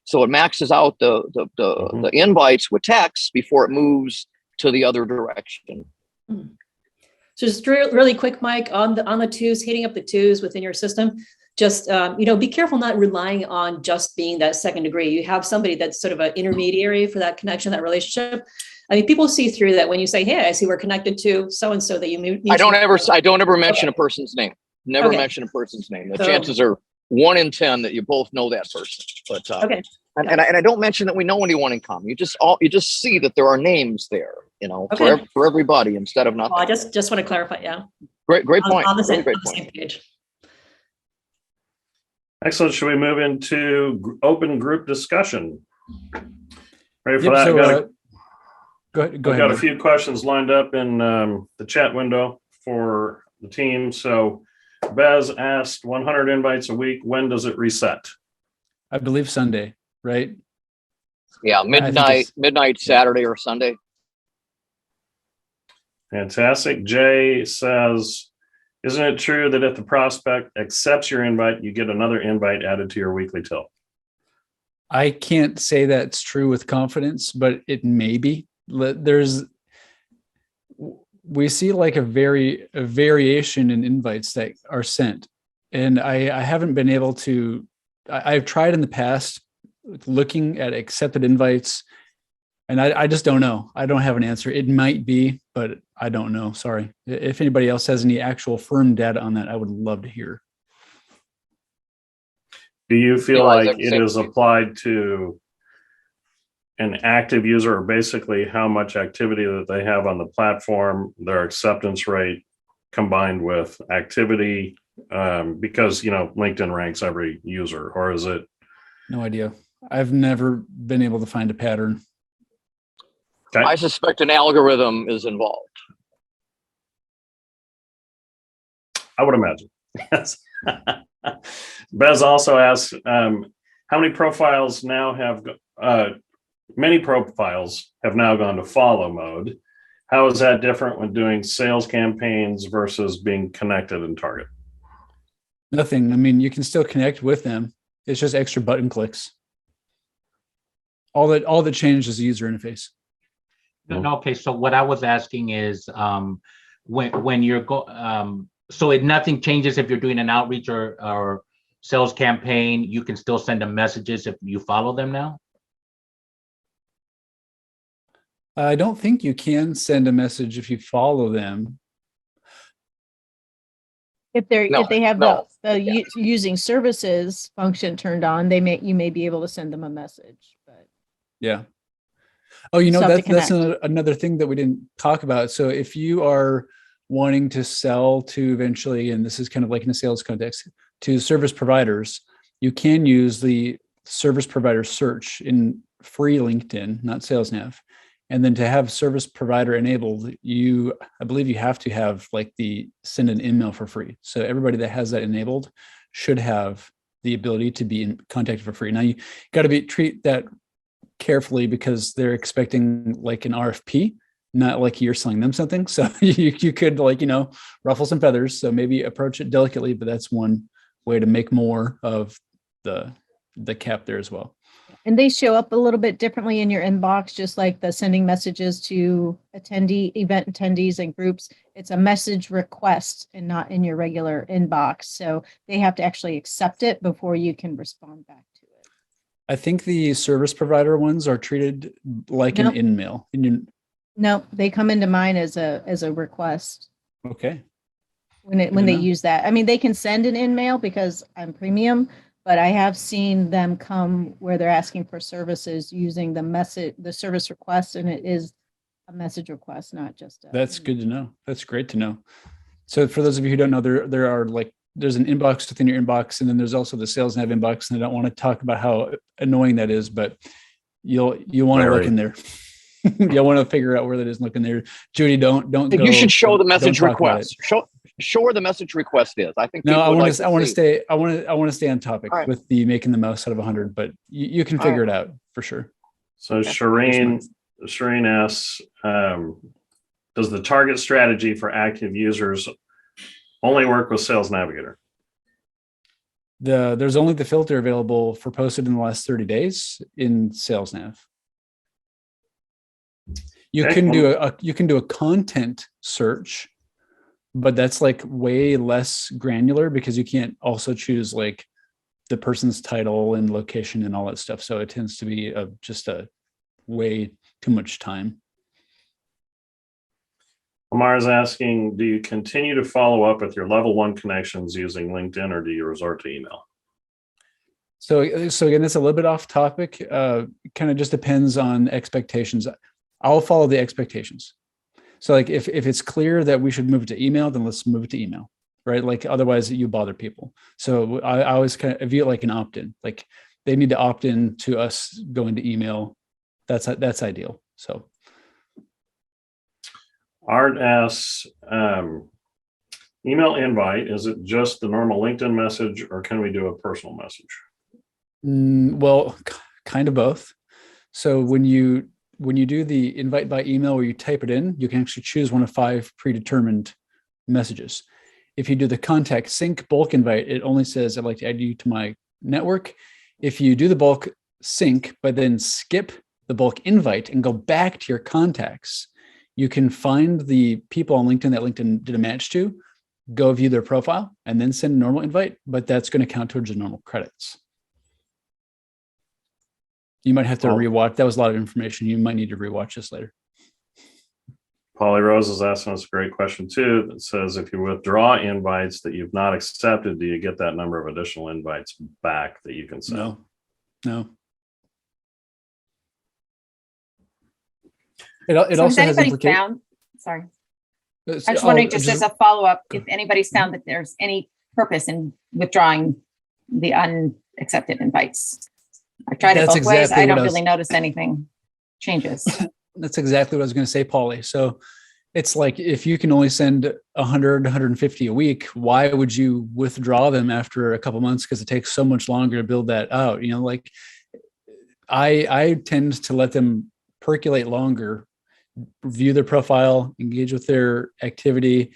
[SPEAKER 6] So it maxes out the invites with text before it moves to the other direction.
[SPEAKER 2] So just really quick, Mike, on the 2s, hitting up the 2s within your system. Just, be careful not relying on just being that second degree. You have somebody that's sort of an intermediary for that connection, that relationship. I mean, people see through that when you say, "Hey, I see we're connected to so-and-so that you meet."
[SPEAKER 6] I don't ever mention a person's name. Never mention a person's name. The chances are 1 in 10 that you both know that person. But and I don't mention that we know anyone in common. You just see that there are names there, for everybody instead of nothing.
[SPEAKER 2] Well, I just want to clarify. Yeah.
[SPEAKER 6] Great point.
[SPEAKER 2] On the same page.
[SPEAKER 3] Excellent. Should we move into open group discussion? Ready for that?
[SPEAKER 1] Go ahead.
[SPEAKER 3] I've got a few questions lined up in the chat window for the team. So Bez asked 100 invites a week. When does it reset?
[SPEAKER 1] I believe Sunday, right?
[SPEAKER 6] Yeah, midnight Saturday or Sunday.
[SPEAKER 3] Fantastic. Jay says, isn't it true that if the prospect accepts your invite, you get another invite added to your weekly till?
[SPEAKER 1] I can't say that's true with confidence, but it may be. We see like a variation in invites that are sent. And I haven't been able to, I've tried in the past looking at accepted invites, and I just don't know. I don't have an answer. It might be, but I don't know. Sorry. If anybody else has any actual firm data on that, I would love to hear.
[SPEAKER 3] Do you feel like it is applied to an active user, or basically how much activity that they have on the platform, their acceptance rate combined with activity? Because, LinkedIn ranks every user, or is it? No
[SPEAKER 1] idea. I've never been able to find a pattern.
[SPEAKER 6] Okay. I suspect an algorithm is involved.
[SPEAKER 3] I would imagine. Yes. Bez also asks, how many profiles now have, many profiles have now gone to follow mode. How is that different when doing sales campaigns versus being connected in Target?
[SPEAKER 1] Nothing. I mean, you can still connect with them. It's just extra button clicks. All that changed is the user interface.
[SPEAKER 7] No, okay. So what I was asking is, when you're so nothing changes if you're doing an outreach or sales campaign. You can still send them messages if you follow them now.
[SPEAKER 1] I don't think you can send a message if you follow them.
[SPEAKER 4] If they're
[SPEAKER 6] No,
[SPEAKER 4] if they have
[SPEAKER 6] no.
[SPEAKER 4] using services function turned on, you may be able to send them a message. But
[SPEAKER 1] Yeah. Oh, you know,
[SPEAKER 4] Still have to
[SPEAKER 1] that's
[SPEAKER 4] connect.
[SPEAKER 1] another thing that we didn't talk about. So if you are wanting to sell to eventually, and this is kind of like in a sales context, to service providers, you can use the service provider search in free LinkedIn, not SalesNav. And then to have service provider enabled, I believe you have to have like the send an email for free. So everybody that has that enabled should have the ability to be contacted for free. Now you got to treat that carefully because they're expecting like an RFP, not like you're selling them something. So you could ruffle some feathers. So maybe approach it delicately, but that's one way to make more of the cap there as well.
[SPEAKER 4] And they show up a little bit differently in your inbox, just like the sending messages to event attendees and groups. It's a message request and not in your regular inbox. So they have to actually accept it before you can respond back to it.
[SPEAKER 1] I think the service provider ones are treated like
[SPEAKER 4] Nope.
[SPEAKER 1] an in-mail.
[SPEAKER 4] No, they come into mine as a request
[SPEAKER 1] Okay.
[SPEAKER 4] when
[SPEAKER 1] to
[SPEAKER 4] they
[SPEAKER 1] know.
[SPEAKER 4] use that. I mean, they can send an in-mail because I'm premium, but I have seen them come where they're asking for services using the service request, and it is a message request, not just
[SPEAKER 1] That's good to know. That's great to know. So for those of you who don't know, there are there's an inbox within your inbox, and then there's also the SalesNav inbox. And I don't want to talk about how annoying that is, but you'll want to look in there. You'll want to figure out where that is. Look in there. Judy, don't go.
[SPEAKER 6] You should show the message
[SPEAKER 1] don't talk about
[SPEAKER 6] request. Show where the message request is. I think
[SPEAKER 1] No,
[SPEAKER 6] people
[SPEAKER 1] I
[SPEAKER 6] would
[SPEAKER 1] want
[SPEAKER 6] like
[SPEAKER 1] to. I want to
[SPEAKER 6] see.
[SPEAKER 1] stay. I want to stay on topic
[SPEAKER 6] All right.
[SPEAKER 1] with the making the most out of 100. But you can
[SPEAKER 6] All
[SPEAKER 1] figure
[SPEAKER 6] right.
[SPEAKER 1] it out for sure.
[SPEAKER 3] So Shireen asks, does the target strategy for active users only work with Sales Navigator?
[SPEAKER 1] There's only the filter available for posted in the last 30 days in SalesNav. You
[SPEAKER 3] Okay.
[SPEAKER 1] can do a content search, but that's like way less granular because you can't also choose like the person's title and location and all that stuff. So it tends to be just a way too much time.
[SPEAKER 3] Amar's asking, do you continue to follow up with your level 1 connections using LinkedIn, or do you resort to email?
[SPEAKER 1] So again, it's a little bit off topic. Kind of just depends on expectations. I'll follow the expectations. So like if it's clear that we should move it to email, then let's move it to email, right? Like otherwise you bother people. So I always kind of view it like an opt-in. Like they need to opt in to us going to email. That's ideal. So
[SPEAKER 3] Art asks, email invite, is it just the normal LinkedIn message, or can we do a personal message?
[SPEAKER 1] Well, kind of both. So when you do the invite by email where you type it in, you can actually choose one of 5 predetermined messages. If you do the contact sync bulk invite, it only says, I'd like to add you to my network. If you do the bulk sync, but then skip the bulk invite and go back to your contacts, you can find the people on LinkedIn that LinkedIn did a match to, go view their profile, and then send a normal invite, but that's going to count towards your normal credits. You might have to rewatch. That was a lot of information. You might need to rewatch this later.
[SPEAKER 3] Polly Rose is asking us a great question too. That says, if you withdraw invites that you've not accepted, do you get that number of additional invites back that you can send?
[SPEAKER 1] No. It
[SPEAKER 8] So
[SPEAKER 1] also
[SPEAKER 8] has
[SPEAKER 1] has
[SPEAKER 8] anybody
[SPEAKER 1] implications.
[SPEAKER 8] found, sorry, I was just wondering, just as a follow-up, if anybody's found that there's any purpose in withdrawing the unaccepted invites. I've tried it
[SPEAKER 1] That's
[SPEAKER 8] both ways.
[SPEAKER 1] exactly
[SPEAKER 8] I
[SPEAKER 1] what
[SPEAKER 8] don't
[SPEAKER 1] I was-
[SPEAKER 8] really notice anything changes.
[SPEAKER 1] That's exactly what I was going to say, Polly. So it's like, if you can only send 100, 150 a week, why would you withdraw them after a couple months? Because it takes so much longer to build that out. Like I tend to let them percolate longer view their profile, engage with their activity.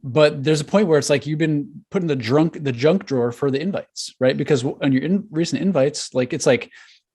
[SPEAKER 1] But there's a point where it's like you've been put in the junk drawer for the invites, right? Because on your recent invites, like it's like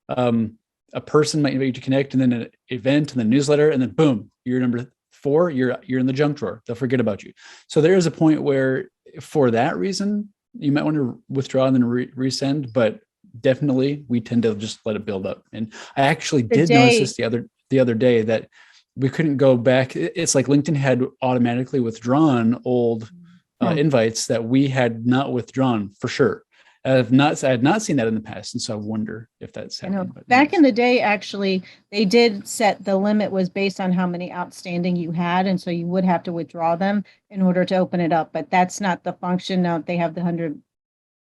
[SPEAKER 1] a person might invite you to connect, and then an event, and then newsletter, and then boom, you're number 4. You're in the junk drawer. They'll forget about you. So there is a point where, for that reason, you might want to withdraw and then resend. But definitely, we tend to just let it build up. And I actually did notice this the other day that we couldn't go back. It's like LinkedIn had automatically withdrawn old invites that we had not withdrawn for sure. I had not seen that in the past. And so I wonder if that's happening.
[SPEAKER 4] Back in the day, actually, they did set the limit was based on how many outstanding you had. And so you would have to withdraw them in order to open it up. But that's not the function. Now they have the 100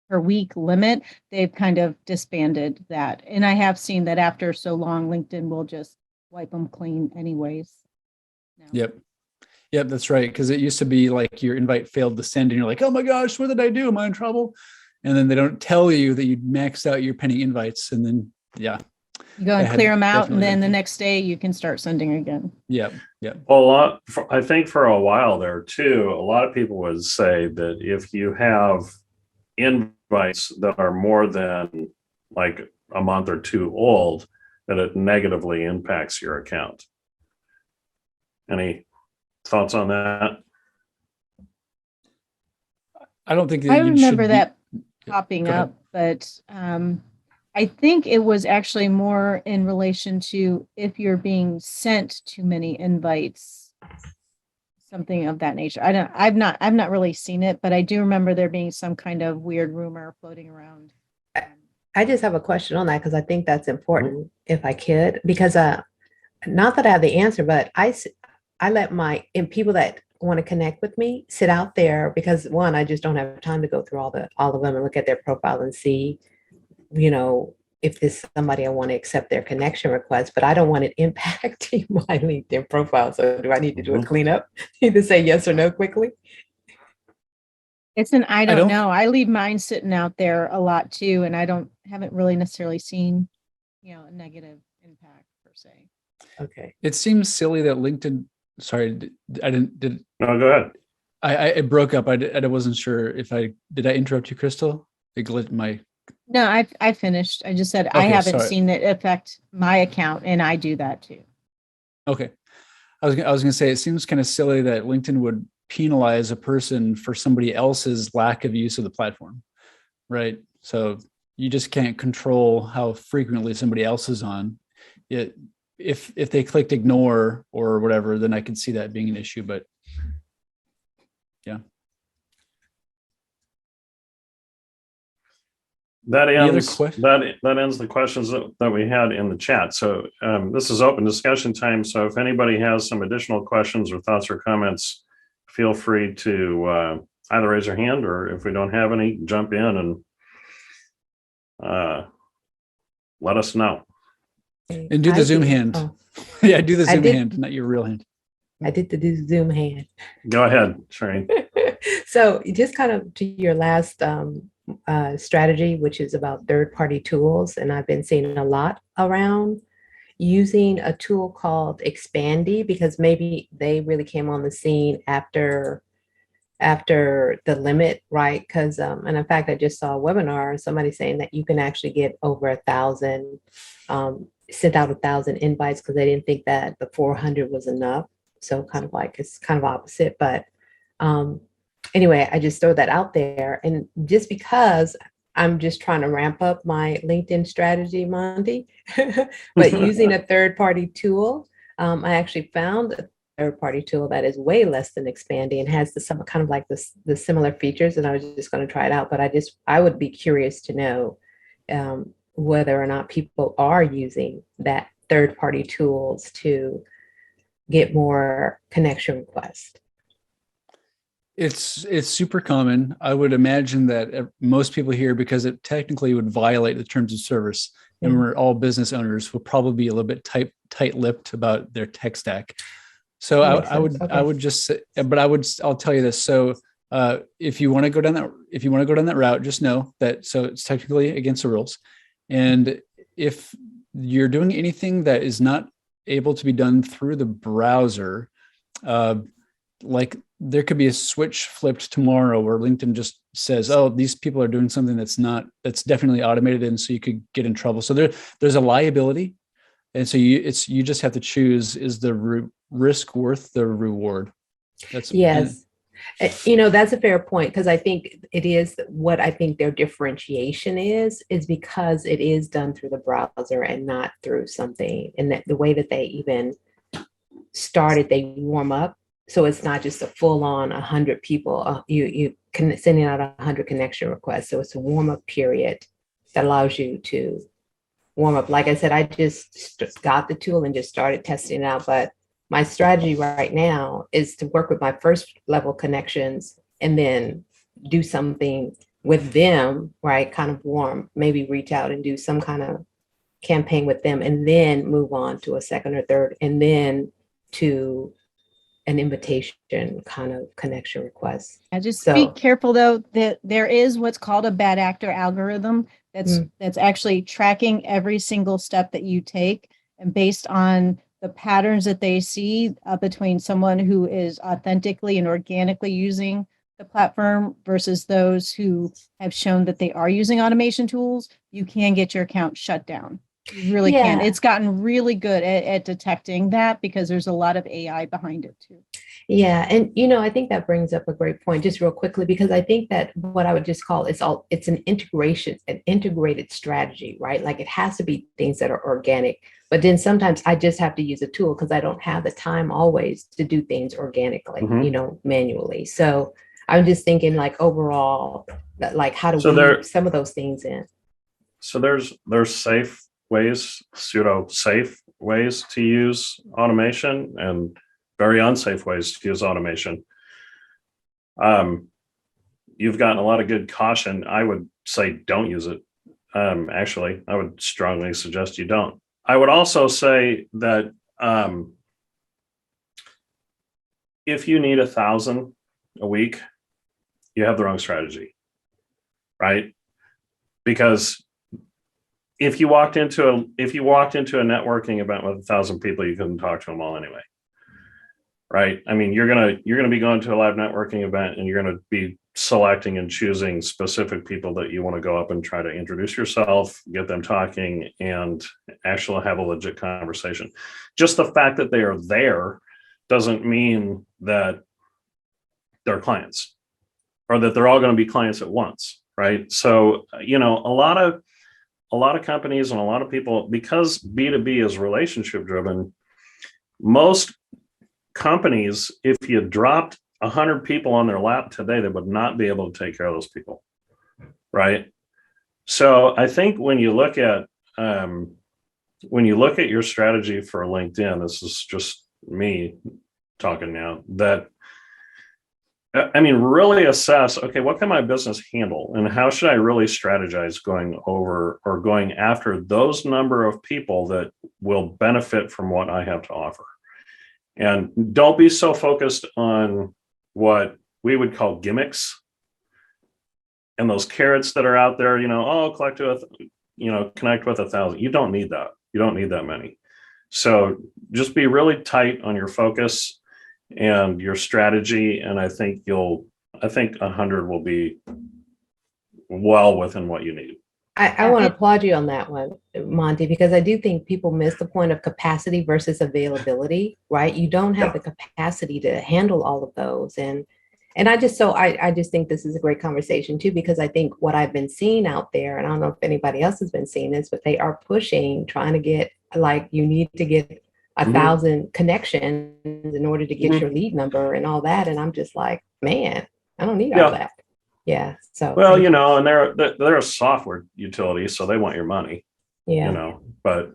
[SPEAKER 4] per week limit. They've kind of disbanded that. And I have seen that after so long, LinkedIn will just wipe them clean anyways. No.
[SPEAKER 1] Yep, that's right. Because it used to be like your invite failed to send and you're like, oh my gosh, what did I do? Am I in trouble? And then they don't tell you that you maxed out your pending invites. And then, you
[SPEAKER 4] go and clear them out. And then the next day you can start sending again.
[SPEAKER 1] Yep.
[SPEAKER 3] Well, I think for a while there too, a lot of people would say that if you have invites that are more than like a month or 2 old, that it negatively impacts your account. Any thoughts on that?
[SPEAKER 1] I don't think that
[SPEAKER 4] I remember that popping up, but I think it was actually more in relation to if you're being sent too many invites, something of that nature. I've not really seen it, but I do remember there being some kind of weird rumor floating around.
[SPEAKER 9] I just have a question on that because I think that's important, if I could, because not that I have the answer, but I let people that want to connect with me sit out there because, one, I just don't have time to go through all of them and look at their profile and see, if there's somebody I want to accept their connection request, but I don't want it impacting my LinkedIn profile. So do I need to do a cleanup? Either say yes or no quickly?
[SPEAKER 4] It's an I don't know. I leave mine sitting out there a lot too, and I haven't really necessarily seen, a negative impact per se.
[SPEAKER 9] Okay.
[SPEAKER 1] It seems silly that LinkedIn. Sorry, I didn't.
[SPEAKER 3] No, go ahead.
[SPEAKER 1] I broke up. I wasn't sure if did I interrupt you, Crystal?
[SPEAKER 4] No, I finished. I just said I haven't seen it affect my account, and I do that too.
[SPEAKER 1] Okay, I was gonna say it seems kind of silly that LinkedIn would penalize a person for somebody else's lack of use of the platform, right? So you just can't control how frequently somebody else is on it. If they clicked ignore or whatever, then I could see that being an issue. But yeah.
[SPEAKER 3] That ends the questions that we had in the chat. So this is open discussion time. So if anybody has some additional questions or thoughts or comments, feel free to either raise your hand or if we don't have any, jump in and let us know.
[SPEAKER 1] And do the Zoom hand. Oh. Yeah, do the Zoom hand, not your real hand.
[SPEAKER 9] I did the Zoom hand.
[SPEAKER 3] Go ahead, Shereen.
[SPEAKER 9] So just kind of to your last strategy, which is about third-party tools, and I've been seeing a lot around using a tool called Expandy because maybe they really came on the scene after the limit, right? Because and in fact, I just saw a webinar, somebody saying that you can actually get over 1,000, sent out 1,000 invites because they didn't think that the 400 was enough. So kind of like it's kind of opposite, but anyway, I just throw that out there. And just because I'm just trying to ramp up my LinkedIn strategy, Monty, but using a third-party tool, I actually found a third-party tool that is way less than Expandy and has some kind of like the similar features. And I was just going to try it out, but I would be curious to know whether or not people are using that third-party tools to get more connection requests.
[SPEAKER 1] It's super common. I would imagine that most people here, because it technically would violate the terms of service, and we're all business owners, will probably be a little bit tight-lipped about their tech stack. So I would just say, but I'll tell you this. So if you want to go down that route, just know that so it's technically against the rules. And if you're doing anything that is not able to be done through the browser, like there could be a switch flipped tomorrow where LinkedIn just says, oh, these people are doing something that's definitely automated, and so you could get in trouble. So there's a liability. And so you just have to choose, is the risk worth the reward?
[SPEAKER 9] Yes. That's a fair point, because I think it is what I think their differentiation is because it is done through the browser and not through something. And that the way that they even started, they warm up. So it's not just a full on 100 people, you can sending out 100 connection requests. So it's a warm up period that allows you to warm up. Like I said, I just got the tool and just started testing it out. But my strategy right now is to work with my first level connections and then do something with them, right? Kind of warm, maybe reach out and do some kind of campaign with them, and then move on to a second or third, and then to an invitation kind of connection request.
[SPEAKER 4] Just be careful though, that there is what's called a bad actor algorithm that's actually tracking every single step that you take, and based on the patterns that they see between someone who is authentically and organically using the platform versus those who have shown that they are using automation tools, you can get your account shut down. You really can. It's gotten really good at detecting that, because there's a lot of AI behind it too.
[SPEAKER 9] Yeah. And, I think that brings up a great point, just real quickly, because I think that what I would just call it's an integrated strategy, right? Like it has to be things that are organic, but then sometimes I just have to use a tool because I don't have the time always to do things organically, manually. So I'm just thinking like overall, like how do we weave some of those things in?
[SPEAKER 3] So there's safe ways, pseudo safe ways to use automation, and very unsafe ways to use automation. You've gotten a lot of good caution. I would say don't use it. Actually, I would strongly suggest you don't. I would also say that if you need 1,000 a week, you have the wrong strategy, right? Because if you walked into a networking event with 1,000 people, you couldn't talk to them all anyway, right? I mean, you're gonna be going to a live networking event, and you're gonna be selecting and choosing specific people that you want to go up and try to introduce yourself, get them talking, and actually have a legit conversation. Just the fact that they are there doesn't mean that they're clients, or that they're all going to be clients at once, right? So, a lot of companies and a lot of people, because B2B is relationship driven, most companies, if you dropped 100 people on their lap today, they would not be able to take care of those people, right? So I think when you look at your strategy for LinkedIn, this is just me talking now, that really assess, okay, what can my business handle, and how should I really strategize going after those number of people that will benefit from what I have to offer. And don't be so focused on what we would call gimmicks and those carrots that are out there, connect with 1,000. You don't need that. You don't need that many. So just be really tight on your focus and your strategy, and I think 100 will be well within what you need.
[SPEAKER 9] I want to applaud you on that one, Monty, because I do think people miss the point of capacity versus availability, right? You don't have the capacity to handle all of those. And I just think this is a great conversation too, because I think what I've been seeing out there, and I don't know if anybody else has been seeing this, but they are trying to get, like, you need to get 1,000 connections in order to get your lead number and all that. And I'm just like, man, I don't need all that. Yeah. So,
[SPEAKER 3] well, and they're a software utility, so they want your money, but.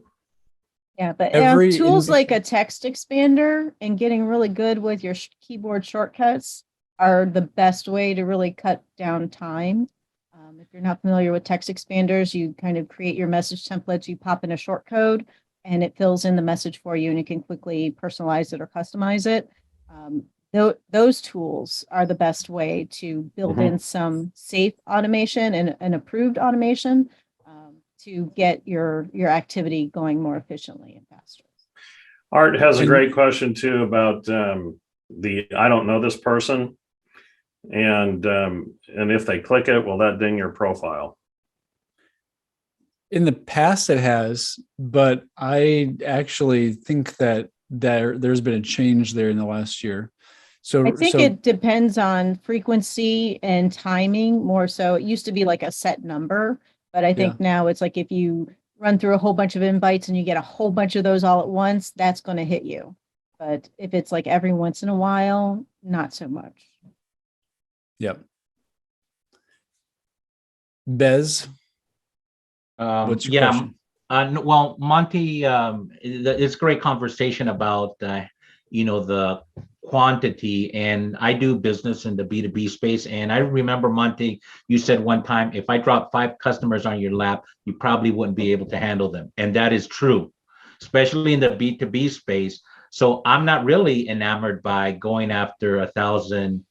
[SPEAKER 4] Yeah, but tools like a text expander and getting really good with your keyboard shortcuts are the best way to really cut down time. If you're not familiar with text expanders, you kind of create your message templates, you pop in a short code, and it fills in the message for you, and you can quickly personalize it or customize it. Those tools are the best way to build in some safe automation and approved automation to get your activity going more efficiently and faster.
[SPEAKER 3] Art has a
[SPEAKER 1] And-
[SPEAKER 3] great question too about I don't know this person, and if they click it, will that ding your profile?
[SPEAKER 1] In the past it has, but I actually think that there's been a change there in the last year.
[SPEAKER 4] I think it depends on frequency and timing more so. It used to be like a set number, but I think now it's like if you run through a whole bunch of invites and you get a whole bunch of those all at once, that's going to hit you. But if it's like every once in a while, not so much.
[SPEAKER 1] Yep. Bez, what's your
[SPEAKER 7] Yeah.
[SPEAKER 1] question?
[SPEAKER 7] Well, Monty, it's a great conversation about, the quantity, and I do business in the B2B space. And I remember, Monty, you said one time, if I drop 5 customers on your lap, you probably wouldn't be able to handle them. And that is true, especially in the B2B space. So I'm not really enamored by going after 1,000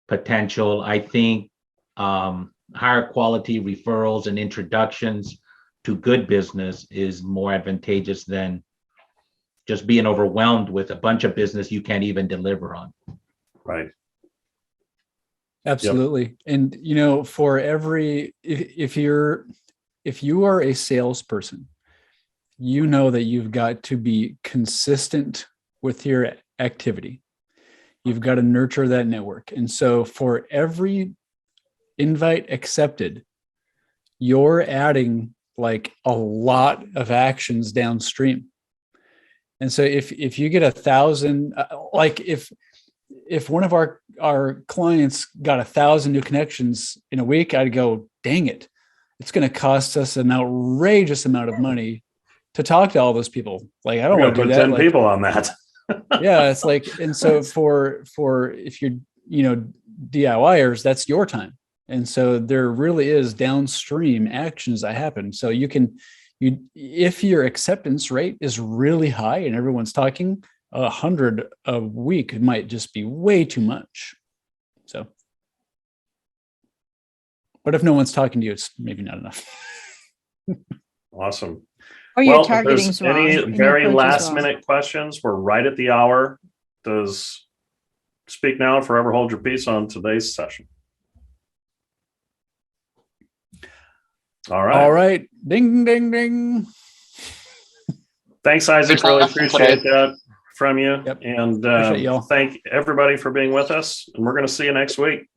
[SPEAKER 7] potential. I think higher quality referrals and introductions to good business is more advantageous than just being overwhelmed with a bunch of business you can't even deliver on.
[SPEAKER 3] Right.
[SPEAKER 1] Absolutely. And for every if you are a salesperson, you know that you've got to be consistent with your activity. You've got to nurture that network. And so for every invite accepted, you're adding like a lot of actions downstream. And so if you get 1,000, like if one of our clients got 1,000 new connections in a week, I'd go, dang it, it's going to cost us an outrageous amount of money to talk to all those people. Like, I don't want to do
[SPEAKER 3] put
[SPEAKER 1] that.
[SPEAKER 3] 10 people on that.
[SPEAKER 1] Yeah, it's like, and so for if you're DIYers, that's your time. And so there really is downstream actions that happen. So if your acceptance rate is really high and everyone's talking, 100 a week might just be way too much. So, but if no one's talking to you, it's maybe not enough.
[SPEAKER 3] Awesome.
[SPEAKER 4] Or your
[SPEAKER 3] Well, if
[SPEAKER 4] targeting's
[SPEAKER 3] there's any
[SPEAKER 4] wrong. and your
[SPEAKER 3] very
[SPEAKER 4] approach is
[SPEAKER 3] last
[SPEAKER 4] wrong.
[SPEAKER 3] minute questions, we're right at the hour. Does speak now or forever hold your peace on today's session? All right.
[SPEAKER 1] All right. Ding, ding, ding.
[SPEAKER 3] Thanks, Isaac. Really appreciate that from you.
[SPEAKER 1] Yep.
[SPEAKER 3] And
[SPEAKER 1] Appreciate y'all.
[SPEAKER 3] thank everybody for being with us. And we're going to see you next week.